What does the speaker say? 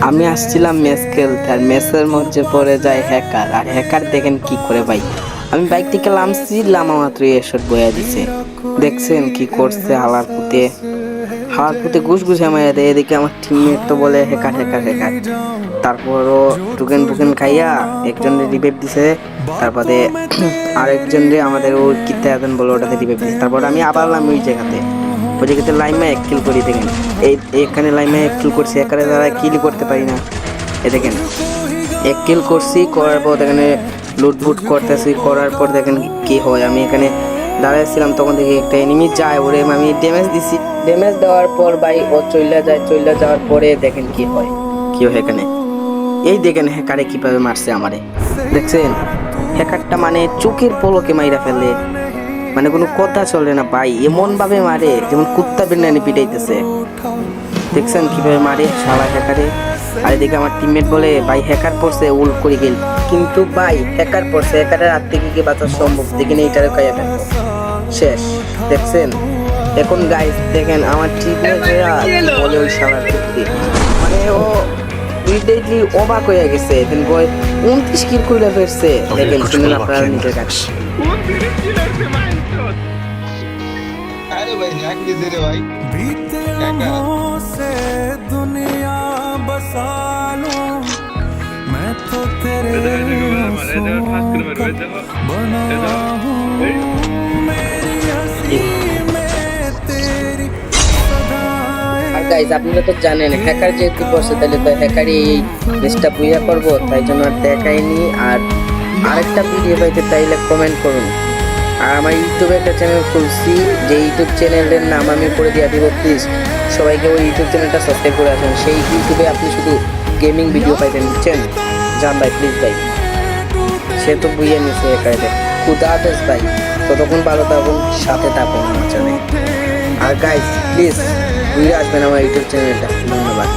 আমি আসছিলাম মেস খেলতে, আর মেসের মধ্যে পড়ে যায় হ্যাকার। আর হ্যাকার দেখেন কি করে ভাই, আমি বাইক থেকে নামছি, নামা মাত্রই এসব বয়া দিছে। দেখছেন কি করছে হালার পুঁতে, হালার পুঁতে ঘুষ ঘুষে মাইয়া দেয়। এদিকে আমার টিমমেট তো বলে হ্যাকার হ্যাকার হ্যাকার। তারপরও টুকেন টুকেন খাইয়া একজনের রিভাইভ দিছে, তারপরে আরেকজনরে আমাদের ও কিতে আছেন বলে ওটাতে রিভাইভ দিছে। তারপর আমি আবার নামি ওই জায়গাতে, ওই জায়গাতে লাইমে এক কিল করি। দেখেন এখানে লাইমে এক কিল করছি, এখানে দ্বারা কিলই করতে পারি না। এ দেখেন এক কিল করছি, করার পর এখানে লুটবুট করতেছি, করার পর দেখেন কি হয়। আমি এখানে দাঁড়াইছিলাম, তখন দেখি একটা এনিমি যায়, ওরে আমি ড্যামেজ দিছি। ড্যামেজ দেওয়ার পর ভাই ও চইলা যায়, চইলা যাওয়ার পরে দেখেন কি হয়, কি হয় এখানে। এই দেখেন হ্যাকারে কিভাবে মারছে আমারে, দেখছেন হ্যাকারটা মানে চোখের পলকে মাইরা ফেলে, মানে কোনো কথা চলে না ভাই, এমন ভাবে মারে যেমন কুত্তা বিনানি পিটাইতেছে। দেখছেন কিভাবে মারে শালা হ্যাকারে। আর এদিকে আমার টিমমেট বলে ভাই হ্যাকার পড়ছে উল্ট করে গেল, কিন্তু ভাই হ্যাকার পড়ছে, হ্যাকারের হাত থেকে কি বাঁচা সম্ভব? দেখেন এইটারে কাইয়া ফেলবো, শেষ। দেখছেন এখন গাইস দেখেন আমার টিমমেট বলে ওই শালার কুত্তি, মানে ও ইমিডিয়েটলি অবাক হয়ে গেছে। দেন বয় 29 কিল কইরা ফেরছে। দেখেন শুনুন আপনারা নিজের কাছে। अरे भाई हैक नहीं दे रहे भाई। बीते क्या कहा? लम्हों से दुनिया बसा लूं मैं तो तेरे आंसुओं का बना हूँ मेरी हंसी में तेरी আর सदाएं গাইস আপনারা তো জানেন হ্যাকার যেহেতু করছে, তাহলে তো হ্যাকারই এই লিস্টটা বুইয়া করবো, তাই জন্য আর দেখাইনি। আর আরেকটা ভিডিও পাইতে চাইলে কমেন্ট করুন। আর আমার ইউটিউবে একটা চ্যানেল খুলছি, যে ইউটিউব চ্যানেলের নাম আমি করে দিয়ে দিব, প্লিজ সবাইকে ওই ইউটিউব চ্যানেলটা সাবস্ক্রাইব করে আসুন। সেই ইউটিউবে আপনি শুধু গেমিং ভিডিও পাইতেন, বুঝছেন? যান ভাই প্লিজ ভাই, সে তো বুইয়া নিছে হ্যাকারে। খুদা হাফেজ ভাই, ততক্ষণ ভালো থাকুন, সাথে থাকুন আমার চ্যানেলে। আর গাইস প্লিজ ঘুরে আসবেন আমার ইউটিউব চ্যানেলটা। ধন্যবাদ।